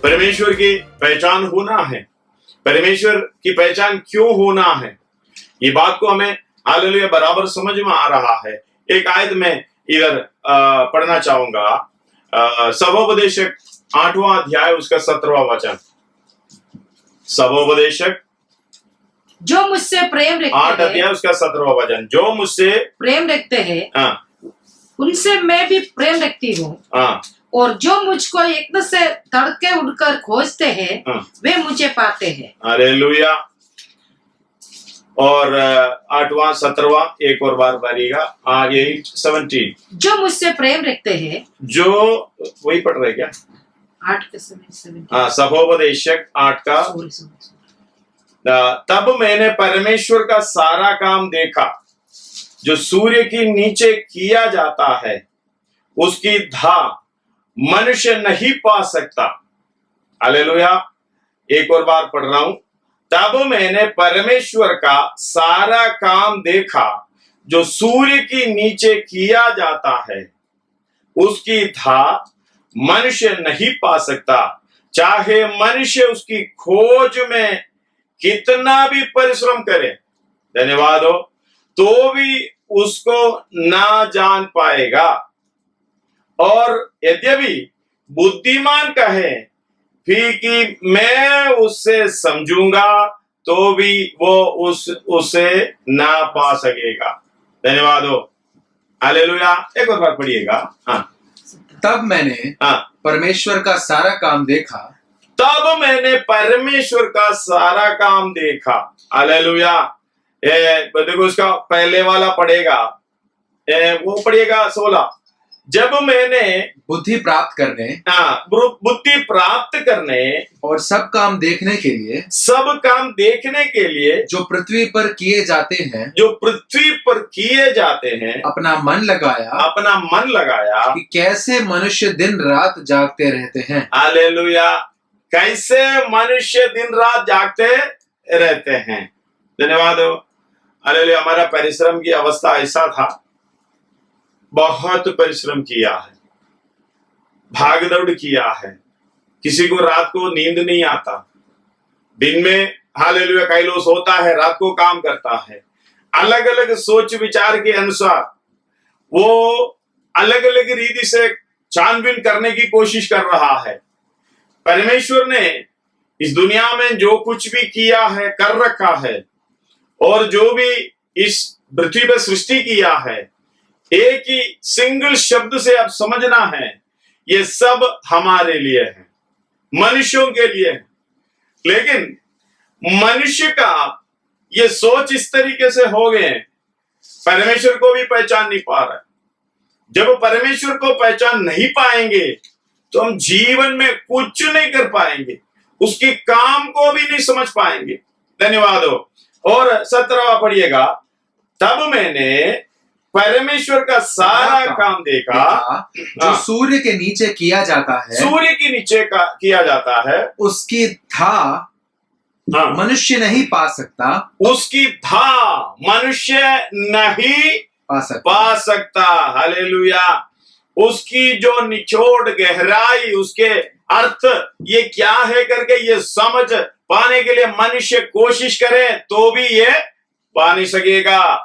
परमेश्वर की पहचान होना है। परमेश्वर की पहचान क्यों होना है, ये बात को हमें हालेलुया बराबर समझ में आ रहा है। एक आयत में इधर पढ़ना चाहूंगा। सबोपदेशक 8वां अध्याय उसका 17वां वचन। सबोपदेशक जो मुझसे प्रेम रखते 8 अध्याय उसका 17वां वचन। जो मुझसे प्रेम रखते हैं हाँ, उनसे मैं भी प्रेम रखती हूँ, हाँ, और जो मुझको एकदम से तड़के उठकर खोजते हैं हाँ, वे मुझे पाते हैं। हालेलुया। और 8वां 17वां एक और बार पढ़िएगा। 17 जो मुझसे प्रेम रखते हैं, जो वही पढ़ रहे क्या? 8 के 7 हाँ, सबोपदेशक 8 का। तब मैंने परमेश्वर का सारा काम देखा जो सूर्य के नीचे किया जाता है, उसकी धा मनुष्य नहीं पा सकता। हालेलुया। एक और बार पढ़ रहा हूं। तब मैंने परमेश्वर का सारा काम देखा जो सूर्य के नीचे किया जाता है, उसकी धा मनुष्य नहीं पा सकता, चाहे मनुष्य उसकी खोज में कितना भी परिश्रम करे, धन्यवाद हो, तो भी उसको ना जान पाएगा। और यद्यपि बुद्धिमान कहे भी कि मैं उससे समझूंगा, तो भी वो उसे ना पा सकेगा। धन्यवाद हो, हालेलुया। एक और बार पढ़िएगा। हाँ, तब मैंने हाँ, परमेश्वर का सारा काम देखा। तब मैंने परमेश्वर का सारा काम देखा। हालेलुया। देखो उसका पहले वाला पढ़ेगा, वो पढ़िएगा 16। जब मैंने बुद्धि प्राप्त करने, बुद्धि प्राप्त करने और सब काम देखने के लिए जो पृथ्वी पर किए जाते हैं अपना मन लगाया कि कैसे मनुष्य दिन रात जागते रहते हैं। हालेलुया। कैसे मनुष्य दिन रात जागते रहते हैं। धन्यवाद हो, हालेलुया। हमारा परिश्रम की अवस्था ऐसा था, बहुत परिश्रम किया है, भाग दौड़ किया है। किसी को रात को नींद नहीं आता, दिन में हालेलुया कई लोग सोता है, रात को काम करता है। अलग अलग सोच विचार के अनुसार वो अलग अलग रीति से छानबीन करने की कोशिश कर रहा है। परमेश्वर ने इस दुनिया में जो कुछ भी किया है, कर रखा है, और जो भी इस पृथ्वी पर सृष्टि किया है, एक ही सिंगल शब्द से अब समझना है, ये सब हमारे लिए है, मनुष्यों के लिए है। लेकिन मनुष्य का ये सोच इस तरीके से हो गए, परमेश्वर को भी पहचान नहीं पा रहा है। जब परमेश्वर को पहचान नहीं पाएंगे तो हम जीवन में कुछ नहीं कर पाएंगे, उसके काम को भी नहीं समझ पाएंगे। धन्यवाद हो। और 17वां पढ़िएगा। तब मैंने परमेश्वर का सारा काम देखा जो सूर्य के नीचे किया जाता है, सूर्य के नीचे का किया जाता है, उसकी धा मनुष्य नहीं पा सकता, उसकी धा मनुष्य नहीं पा सकता। हालेलुया। उसकी जो निचोड़ गहराई, उसके अर्थ ये क्या है करके ये समझ पाने के लिए मनुष्य कोशिश करे तो भी ये पा नहीं सकेगा।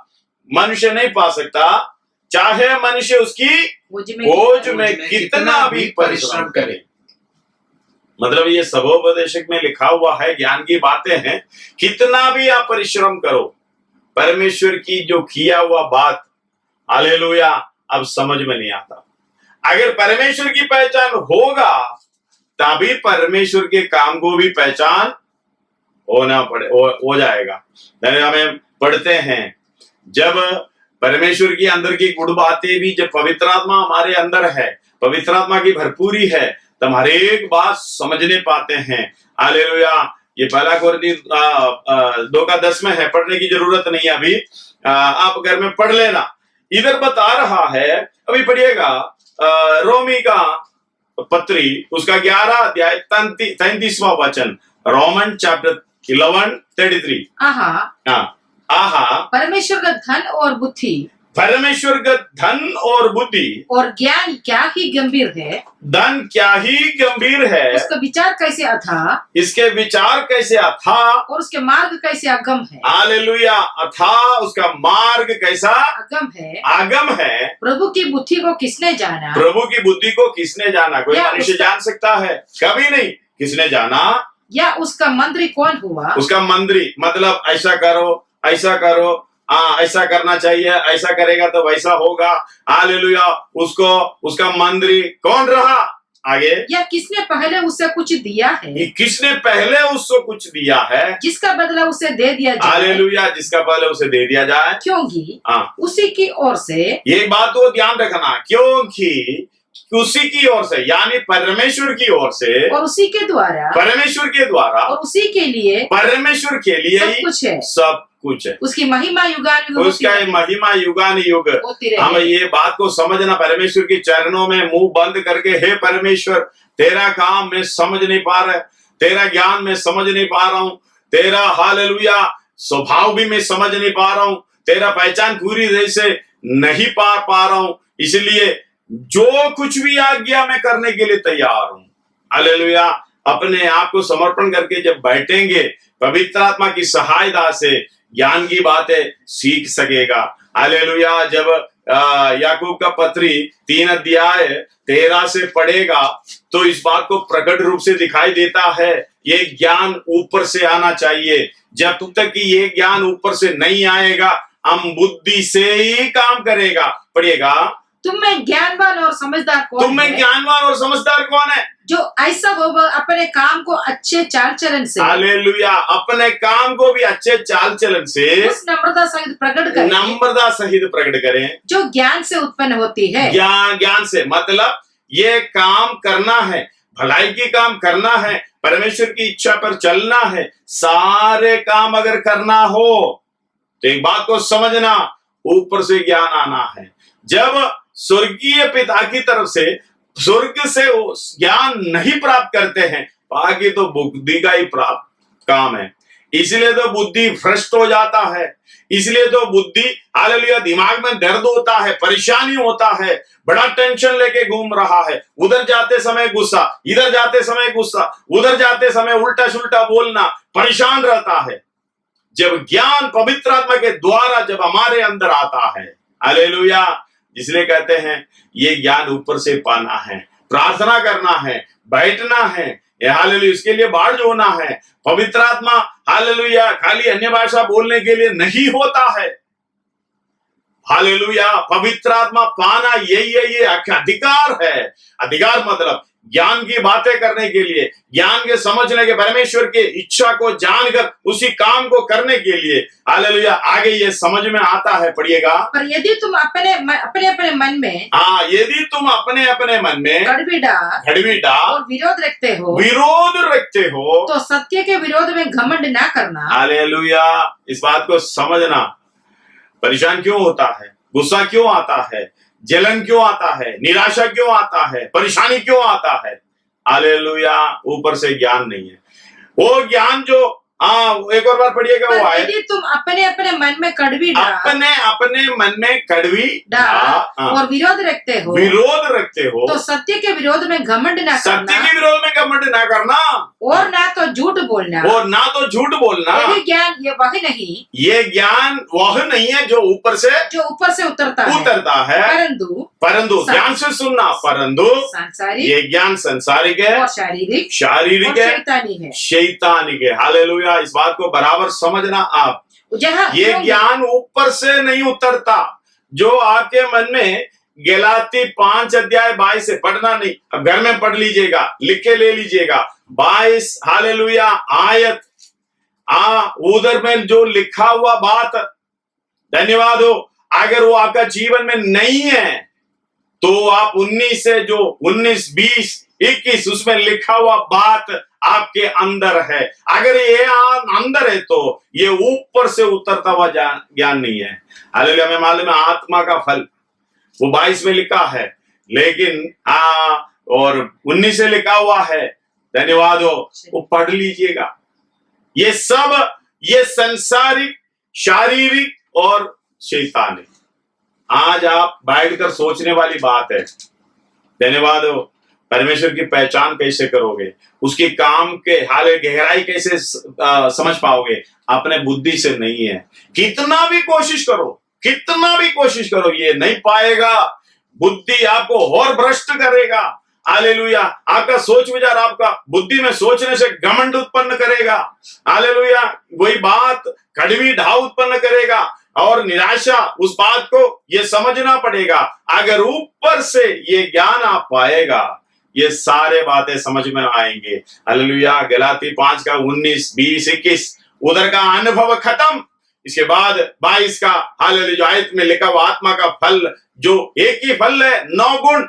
मनुष्य नहीं पा सकता, चाहे मनुष्य उसकी खोज में कितना भी परिश्रम करे। मतलब ये सबोपदेशक में लिखा हुआ है, ज्ञान की बातें हैं। कितना भी आप परिश्रम करो, परमेश्वर की जो किया हुआ बात, हालेलुया, अब समझ में नहीं आता। अगर परमेश्वर की पहचान होगा तभी परमेश्वर के काम को भी पहचान हो जाएगा। हमें पढ़ते हैं, जब परमेश्वर की अंदर की गुण बातें भी, जब पवित्र आत्मा हमारे अंदर है, पवित्र आत्मा की भरपूरी है, तो हम हर एक बात समझने पाते हैं। हालेलुया। ये पहला कोरिन्थी 2:10 में है, पढ़ने की जरूरत नहीं है अभी, आप घर में पढ़ लेना। इधर बता रहा है, अभी पढ़िएगा रोमी का पत्री उसका 11 अध्याय 33वां वचन। Roman chapter 11:33। आहा, परमेश्वर का धन और बुद्धि परमेश्वर का धन और बुद्धि और ज्ञान क्या ही गंभीर है, धन क्या ही गंभीर है, उसका विचार कैसे अथाह, इसके विचार कैसे अथाह, और उसके मार्ग कैसे अगम है। हालेलुया, अथाह उसका मार्ग कैसा अगम है। आगम है। प्रभु की बुद्धि को किसने जाना, प्रभु की बुद्धि को किसने जाना? कोई या मनुष्य जान सकता है? कभी नहीं। किसने जाना? या उसका मंत्री कौन हुआ। उसका मंत्री मतलब ऐसा करो, ऐसा करो, ऐसा करना चाहिए, ऐसा करेगा तो वैसा होगा। हालेलुया, उसको उसका मंत्री कौन रहा? आगे, या किसने पहले उसे कुछ दिया है, किसने पहले उसको कुछ दिया है, जिसका बदला उसे दे दिया जाए। हालेलुया, जिसका पहले उसे दे दिया जाए, क्योंकि हाँ, उसी की ओर से, ये बात को ध्यान रखना, क्योंकि उसी की ओर से, यानी परमेश्वर की ओर से, और उसी के द्वारा, परमेश्वर के द्वारा, और उसी के लिए, परमेश्वर के लिए सब ही कुछ है, सब कुछ है। उसकी महिमा युगानुयुग उसका महिमा युगानुयुग होती हम रहे। ये बात को समझना, परमेश्वर के चरणों में मुंह बंद करके, हे परमेश्वर, तेरा काम मैं समझ नहीं पा रहा, तेरा ज्ञान मैं समझ नहीं पा रहा हूँ, तेरा हालेलुया स्वभाव भी मैं समझ नहीं पा रहा हूँ, तेरा पहचान पूरी तरह से नहीं पा रहा हूँ, इसलिए जो कुछ भी आज्ञा मैं करने के लिए तैयार हूँ। हालेलुया, अपने आप को समर्पण करके जब बैठेंगे, पवित्र आत्मा की सहायता से ज्ञान की बातें सीख सकेगा। हालेलुया, जब याकूब का पत्री 3 अध्याय 13 से पढ़ेगा तो इस बात को प्रकट रूप से दिखाई देता है, ये ज्ञान ऊपर से आना चाहिए। जब तक कि ये ज्ञान ऊपर से नहीं आएगा, हम बुद्धि से ही काम करेगा। पढ़िएगा, तुम में ज्ञानवान और समझदार कौन है? तुम में ज्ञानवान और समझदार कौन है? जो ऐसा हो वह अपने काम को अच्छे चाल चलन से, हालेलुया, अपने काम को भी अच्छे चाल चलन से, उस नम्रता सहित प्रकट करें, नम्रता सहित प्रकट करें, जो ज्ञान से उत्पन्न होती है। ज्ञान से मतलब ये काम करना है, भलाई की काम करना है, परमेश्वर की इच्छा पर चलना है। सारे काम अगर करना हो तो एक बात को समझना, ऊपर से ज्ञान आना है। जब स्वर्गीय पिता की तरफ से, स्वर्ग से ज्ञान नहीं प्राप्त करते हैं, बाकी तो बुद्धि का ही प्राप्त काम है। इसलिए तो बुद्धि भ्रष्ट हो जाता है, इसलिए तो बुद्धि हालेलुया दिमाग में दर्द होता है, परेशानी होता है, बड़ा टेंशन लेके घूम रहा है, उधर जाते समय गुस्सा, इधर जाते समय गुस्सा, उधर जाते समय उल्टा सुल्टा बोलना, परेशान रहता है। जब ज्ञान पवित्र आत्मा के द्वारा जब हमारे अंदर आता है, हालेलुया, इसलिए कहते हैं ये ज्ञान ऊपर से पाना है, प्रार्थना करना है, बैठना है, हालेलुया, इसके लिए बाढ़ होना है। पवित्र आत्मा हालेलुया खाली अन्य भाषा बोलने के लिए नहीं होता है। हालेलुया, पवित्र आत्मा पाना यही है, ये अधिकार है। अधिकार मतलब ज्ञान की बातें करने के लिए, ज्ञान के समझने के, परमेश्वर के इच्छा को जानकर उसी काम को करने के लिए। हालेलुया, आगे ये समझ में आता है, पढ़िएगा। पर यदि तुम अपने अपने मन में, यदि तुम अपने अपने मन में गड़बड़ा और विरोध रखते हो तो सत्य के विरोध में घमंड ना करना। हालेलुया, इस बात को समझना। परेशान क्यों होता है, गुस्सा क्यों आता है, जलन क्यों आता है, निराशा क्यों आता है, परेशानी क्यों आता है? हालेलुया, ऊपर से ज्ञान नहीं है। वो ज्ञान जो एक और बार पढ़िएगा, वो आए, यदि तुम अपने अपने मन में कड़वी अपने अपने मन में कड़वी और विरोध रखते हो तो सत्य के विरोध में घमंड ना करना। सत्य के विरोध में घमंड ना करना, और ना तो झूठ बोलना, ये ज्ञान ये वह नहीं, ये ज्ञान वह नहीं है जो ऊपर से उतरता है, परंतु ज्ञान से सुनना, परंतु ये ज्ञान संसारिक है और शारीरिक है, शैतानिक है। हालेलुया, इस बात को बराबर समझना आप। ये ज्ञान ऊपर से नहीं उतरता, जो आपके मन में गलाती 5 अध्याय 22 से पढ़ना नहीं, अब घर में पढ़ लीजिएगा, लिख के ले लीजिएगा। 22 हालेलुया आयत, उधर में जो लिखा हुआ बात, धन्यवाद हो, अगर वो आपका जीवन में नहीं है तो आप 19 से जो 19, 20, 21 उसमें लिखा हुआ बात आपके अंदर है। अगर ये अंदर है तो ये ऊपर से उतरता हुआ ज्ञान नहीं है। हालेलुया, हमें मालूम है आत्मा का फल वो 22 में लिखा है, लेकिन और 19 से लिखा हुआ है, धन्यवाद हो, वो पढ़ लीजिएगा। ये सब ये संसारिक, शारीरिक और शैतानिक, आज आप बैठकर सोचने वाली बात है। धन्यवाद हो। परमेश्वर की पहचान कैसे करोगे, उसके काम के हाल गहराई कैसे समझ पाओगे? अपने बुद्धि से नहीं है। कितना भी कोशिश करो ये नहीं पाएगा। बुद्धि आपको और भ्रष्ट करेगा। हालेलुया। आपका सोच विचार आपका बुद्धि में सोचने से घमंड उत्पन्न करेगा। हालेलुया। वही बात कड़वी ढाव उत्पन्न करेगा और निराशा। उस बात को ये समझना पड़ेगा। अगर ऊपर से ये ज्ञान आप पाएगा, ये सारे बातें समझ में आएंगे। हालेलुया। गलाती 5 का 19, 20, 21 उधर का अनुभव खत्म। इसके बाद 22 का हालेलुया जो आयत में लिखा हुआ आत्मा का फल, जो एक ही फल है, 9 गुण।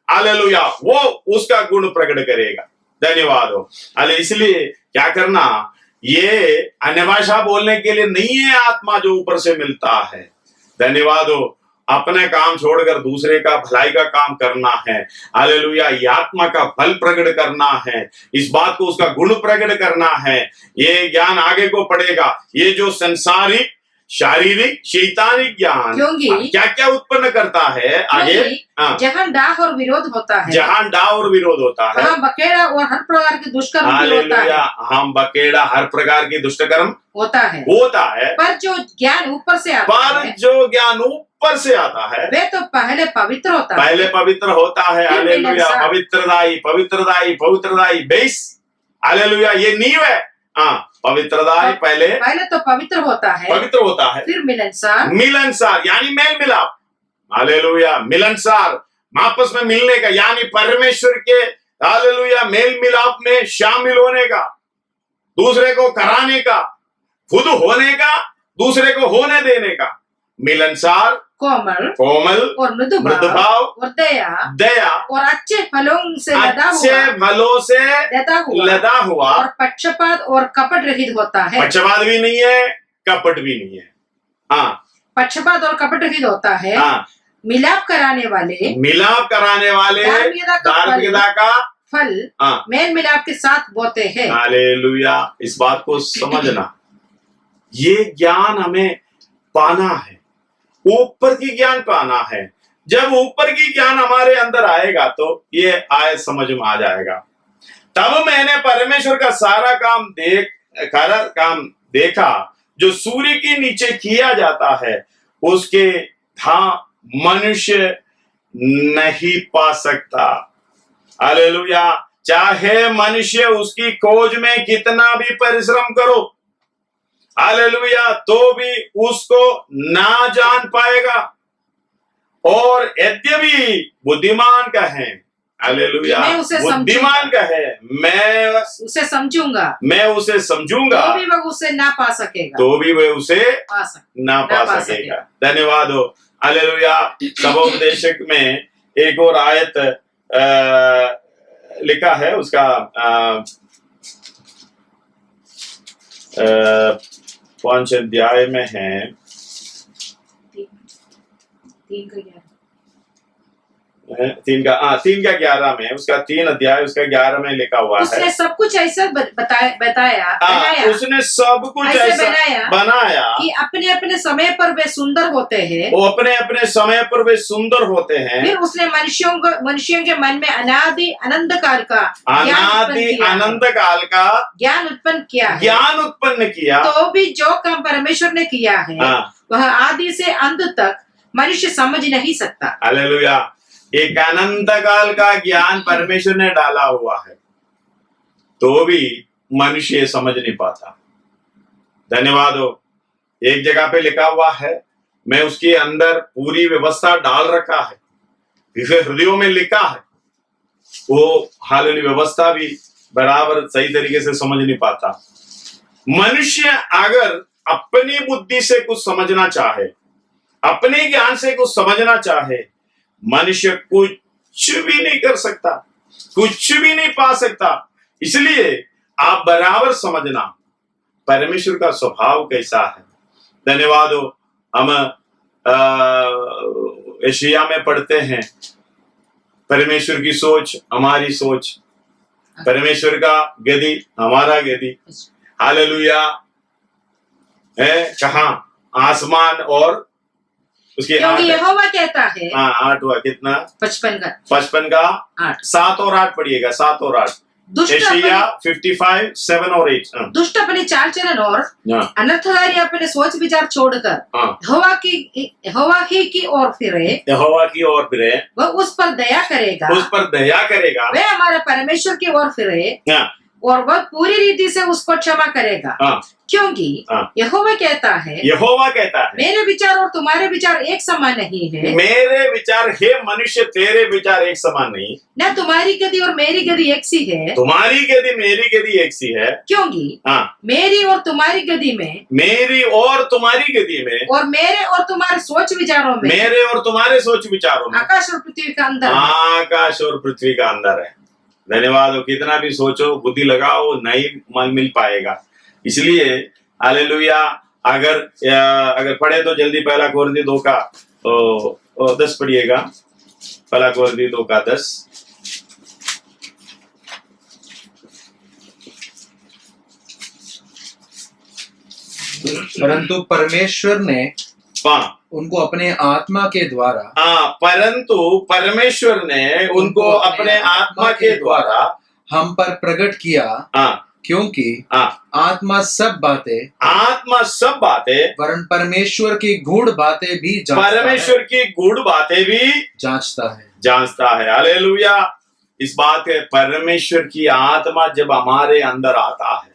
हालेलुया। वो उसका गुण प्रकट करेगा। धन्यवाद हो। हाले इसलिए क्या करना, ये अन्य भाषा बोलने के लिए नहीं है आत्मा जो ऊपर से मिलता है। धन्यवाद हो। अपने काम छोड़कर दूसरे का भलाई का काम करना है। हालेलुया। ये आत्मा का फल प्रकट करना है। इस बात को उसका गुण प्रकट करना है। ये ज्ञान आगे को पड़ेगा। ये जो संसारिक शारीरिक शैतानिक ज्ञान क्या क्या उत्पन्न करता है आगे, जहां डाह और विरोध होता है, वहाँ बकेड़ा और हर प्रकार की दुष्कर्म होता है। हम बकेड़ा हर प्रकार की दुष्कर्म होता है। पर जो ज्ञान ऊपर से आता है, वे तो पहले पवित्र होता है। हालेलुया। पवित्रदायी बेस। हालेलुया। ये नींव है। पवित्रदायी पहले तो पवित्र होता है, फिर मिलनसार यानी मेल मिलाप। हालेलुया। मिलनसार आपस में मिलने का, यानी परमेश्वर के हालेलुया मेल मिलाप में शामिल होने का, दूसरे को कराने का, खुद होने का, दूसरे को होने देने का। मिलनसार, कोमल और मृदु भाव और दया और अच्छे फलों से लदा हुआ और पक्षपात और कपट रहित होता है। पक्षपात भी नहीं है, कपट भी नहीं है। पक्षपात और कपट रहित होता है। मिलाप कराने वाले धार्मिकता का फल मेल मिलाप के साथ बोते हैं। हालेलुया। इस बात को समझना, ये ज्ञान हमें पाना है, ऊपर की ज्ञान पाना है। जब ऊपर की ज्ञान हमारे अंदर आएगा तो ये आयत समझ में आ जाएगा। तब मैंने परमेश्वर का सारा काम देखा जो सूर्य के नीचे किया जाता है, उसके था मनुष्य नहीं पा सकता। हालेलुया। चाहे मनुष्य उसकी खोज में कितना भी परिश्रम करो, हालेलुया, तो भी उसको ना जान पाएगा। और यद्यपि बुद्धिमान का है, हालेलुया, बुद्धिमान का है, मैं उसे समझूंगा, तो भी वह उसे ना पा सकेगा, ना पा सकेगा। धन्यवाद हो। हालेलुया। सबोपदेशक में एक और आयत लिखा है, उसका 5 अध्याय में है, 3 का 11 में, उसका 3 अध्याय उसका 11 में लिखा हुआ है। उसने सब कुछ ऐसा बताया उसने सब कुछ ऐसा बनाया कि अपने अपने समय पर वे सुंदर होते हैं। वो अपने अपने समय पर वे सुंदर होते हैं। फिर उसने मनुष्यों के मन में अनादि अनंत काल का ज्ञान उत्पन्न किया। तो भी जो काम परमेश्वर ने किया है वह आदि से अंत तक मनुष्य समझ नहीं सकता। हालेलुया। एक अनंत काल का ज्ञान परमेश्वर ने डाला हुआ है, तो भी मनुष्य समझ नहीं पाता। धन्यवाद हो। एक जगह पे लिखा हुआ है, मैं उसके अंदर पूरी व्यवस्था डाल रखा है, जिसे हृदयों में लिखा है, वो हालेलुया व्यवस्था भी बराबर सही तरीके से समझ नहीं पाता। मनुष्य अगर अपनी बुद्धि से कुछ समझना चाहे, अपने ज्ञान से कुछ समझना चाहे, मनुष्य कुछ भी नहीं कर सकता, कुछ भी नहीं पा सकता। इसलिए आप बराबर समझना परमेश्वर का स्वभाव कैसा है। धन्यवाद हो। हम एशिया में पढ़ते हैं, परमेश्वर की सोच हमारी सोच, परमेश्वर का गति हमारा गति। हालेलुया। है कहाँ? आसमान और उसकी क्योंकि 8 यहोवा कहता है, 8 हुआ कितना? 55 का 8। 7 और 8 पढ़िएगा, 7 और 8। दुष्ट यशायाह 55 7 और 8। दुष्ट अपने चाल चलन और अनर्थकारी अपने सोच विचार छोड़कर यहोवा ही की ओर फिरे, यहोवा की ओर फिरे, वह उस पर दया करेगा, वह हमारे परमेश्वर की ओर फिरे और वह पूरी रीति से उसको क्षमा करेगा। क्योंकि यहोवा कहता है, मेरे विचार और तुम्हारे विचार एक समान नहीं है। मेरे विचार हे मनुष्य, तेरे विचार एक समान नहीं, न तुम्हारी गति और मेरी गति एक सी है। तुम्हारी गति मेरी गति एक सी है। क्योंकि मेरी और तुम्हारी गति में, मेरी और तुम्हारी गति में, और मेरे और तुम्हारे सोच विचारों में, मेरे और तुम्हारे सोच विचारों में आकाश और पृथ्वी का अंदर है। आकाश और पृथ्वी का अंदर है। धन्यवाद हो, कितना भी सोचो, बुद्धि लगाओ, नहीं मिल पाएगा। इसलिए हालेलुया, अगर पढ़े तो जल्दी 1 कोरिन्थी 2 का 10 पढ़िएगा। 1 कोरिन्थी 2 का 10। परंतु परमेश्वर ने उनको अपने आत्मा के द्वारा, परंतु परमेश्वर ने उनको अपने आत्मा के द्वारा हम पर प्रकट किया, क्योंकि आत्मा सब बातें वरन परमेश्वर की गूढ़ बातें भी जांचता है। हालेलुया। इस बात है, परमेश्वर की आत्मा जब हमारे अंदर आता है,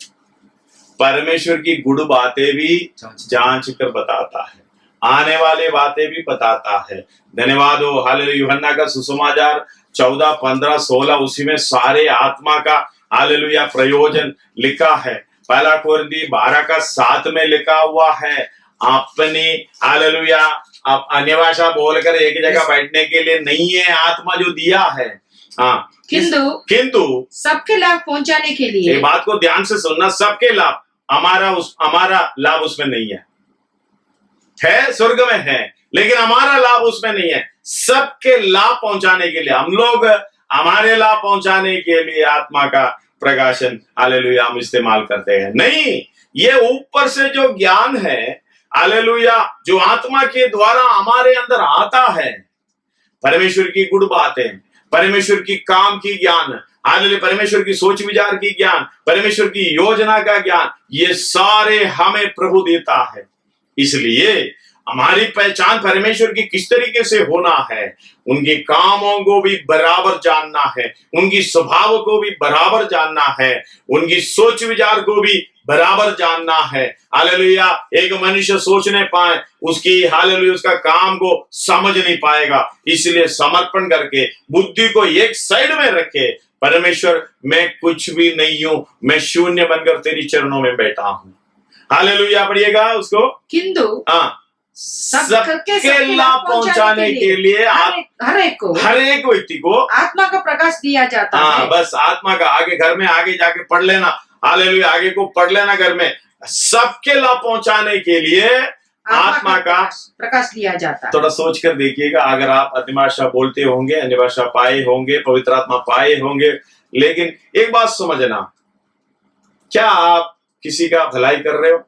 परमेश्वर की गूढ़ बातें भी जांच कर बताता है, आने वाले बातें भी बताता है। धन्यवाद हो। हालेलुया। यूहन्ना का सुसमाचार 14, 15, 16, उसी में सारे आत्मा का हालेलुया प्रयोजन लिखा है। 1 कोरिन्थी 12 का 7 में लिखा हुआ है। अपनी हालेलुया आप अन्य भाषा बोलकर एक जगह बैठने के लिए नहीं है, आत्मा जो दिया है। किंतु सबके लाभ पहुंचाने के लिए, एक बात को ध्यान से सुनना, सबके लाभ, हमारा लाभ उसमें नहीं है स्वर्ग में है, लेकिन हमारा लाभ उसमें नहीं है। सबके लाभ पहुंचाने के लिए हम लोग, हमारे लाभ पहुंचाने के लिए आत्मा का प्रकाशन हालेलुया हम इस्तेमाल करते हैं। नहीं, ये ऊपर से जो ज्ञान है हालेलुया, जो आत्मा के द्वारा हमारे अंदर आता है, परमेश्वर की गुड बातें, परमेश्वर की काम की ज्ञान, हालेलुया, परमेश्वर की सोच विचार की ज्ञान, परमेश्वर की योजना का ज्ञान, ये सारे हमें प्रभु देता है। इसलिए हमारी पहचान परमेश्वर की किस तरीके से होना है, उनके कामों को भी बराबर जानना है, उनकी स्वभाव को भी बराबर जानना है, उनकी सोच विचार को भी बराबर जानना है। हालेलुया। एक मनुष्य सोच नहीं पाए, उसकी हालेलुया उसका काम को समझ नहीं पाएगा। इसलिए समर्पण करके बुद्धि को एक साइड में रखे, परमेश्वर मैं कुछ भी नहीं हूं, मैं शून्य बनकर तेरी चरणों में बैठा हूं। हालेलुया पढ़िएगा उसको। किंतु सबके लाभ पहुंचाने के लिए हर एक व्यक्ति को आत्मा का प्रकाश दिया जाता है। बस आत्मा का आगे घर में आगे जाके पढ़ लेना, हालेलुया, आगे को पढ़ लेना घर में। सबके लाभ पहुंचाने के लिए आत्मा का प्रकाश दिया जाता है। थोड़ा सोच कर देखिएगा, अगर आप अन्य भाषा बोलते होंगे, अन्य भाषा पाए होंगे, पवित्र आत्मा पाए होंगे, लेकिन एक बात समझना, क्या आप किसी का भलाई कर रहे हो?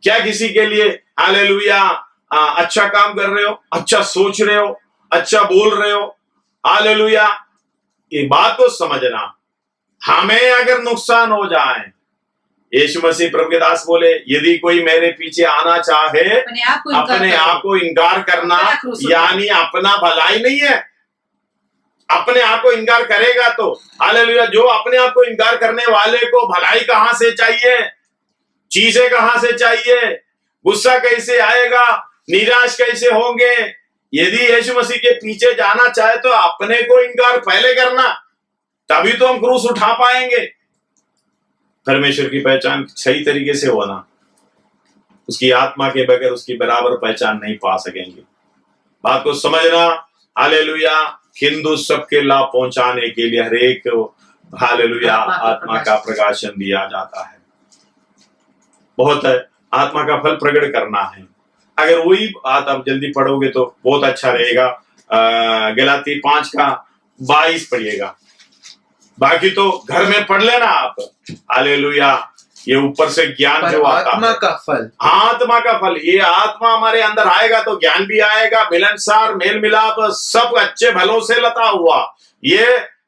क्या किसी के लिए हालेलुया अच्छा काम कर रहे हो, अच्छा सोच रहे हो, अच्छा बोल रहे हो? हालेलुया। ये बात को समझना, हमें अगर नुकसान हो जाए, यीशु मसीह प्रभु के दास बोले, यदि कोई मेरे पीछे आना चाहे, अपने आप को इनकार करना, यानी अपना भलाई नहीं है। अपने आप को इनकार करेगा तो हालेलुया, जो अपने आप को इनकार करने वाले को भलाई कहां से चाहिए, चीजें कहां से चाहिए, गुस्सा कैसे आएगा, निराश कैसे होंगे? यदि यीशु मसीह के पीछे जाना चाहे तो अपने को इनकार पहले करना, तभी तो हम क्रूस उठा पाएंगे। परमेश्वर की पहचान सही तरीके से होना, उसकी आत्मा के बगैर उसकी बराबर पहचान नहीं पा सकेंगे। बात को समझना। हालेलुया। हिंदू सबके लाभ पहुंचाने के लिए हरेक हालेलुया आत्मा का प्रकाशन दिया जाता है। बहुत आत्मा का फल प्रकट करना है। अगर वही बात आप जल्दी पढ़ोगे तो बहुत अच्छा रहेगा। गलाती 5 का 22 पढ़िएगा, बाकी तो घर में पढ़ लेना आप। हालेलुया। ये ऊपर से ज्ञान जो आता आत्मा है, का फल, आत्मा का फल, ये आत्मा हमारे अंदर आएगा तो ज्ञान भी आएगा, मिलनसार मेल मिलाप सब अच्छे भलों से लता हुआ, ये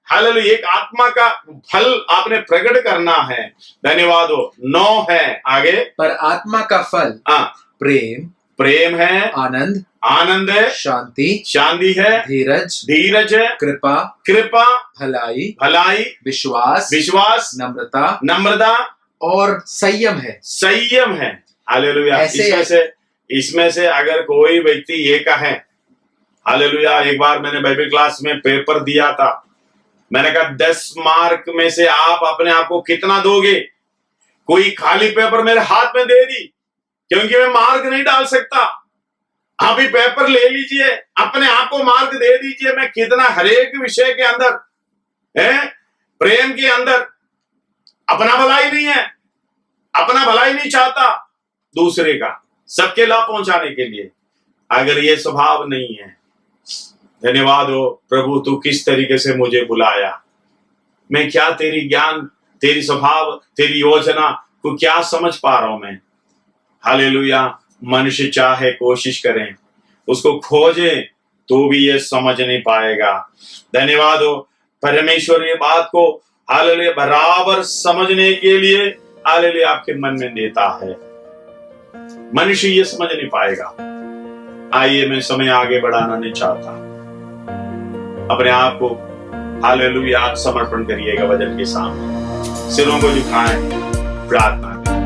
हालेलुया एक आत्मा का फल आपने प्रकट करना है। धन्यवाद हो। 9 है आगे, पर आत्मा का फल प्रेम, प्रेम है, आनंद, आनंद है, शांति, शांति है, धीरज, धीरज है, कृपा, कृपा, भलाई, भलाई, विश्वास, विश्वास, नम्रता नम्रता और संयम है। संयम है। हालेलुया। इसमें से अगर कोई व्यक्ति ये कहे, हालेलुया, एक बार मैंने बाइबल क्लास में पेपर दिया था, मैंने कहा 10 मार्क में से आप अपने आप को कितना दोगे? कोई खाली पेपर मेरे हाथ में दे दी, क्योंकि मैं मार्क नहीं डाल सकता। आप ही पेपर ले लीजिए, अपने आप को मार्क दे दीजिए, मैं कितना हर एक विषय के अंदर है, प्रेम के अंदर अपना भलाई नहीं है, अपना भलाई नहीं चाहता, दूसरे का सबके लाभ पहुंचाने के लिए। अगर ये स्वभाव नहीं है, धन्यवाद हो प्रभु, तू किस तरीके से मुझे बुलाया, मैं क्या तेरी ज्ञान, तेरी स्वभाव, तेरी योजना को क्या समझ पा रहा हूं मैं। हालेलुया। मनुष्य चाहे कोशिश करें, उसको खोजे तो भी ये समझ नहीं पाएगा। धन्यवाद हो परमेश्वर, ये बात को हालेलुया बराबर समझने के लिए हालेलुया आपके मन में देता है। मनुष्य ये समझ नहीं पाएगा। आइए, मैं समय आगे बढ़ाना नहीं चाहता, अपने आप को हालेलुया समर्पण करिएगा वचन के सामने, सिरों को झुकाएं, प्रार्थना करें।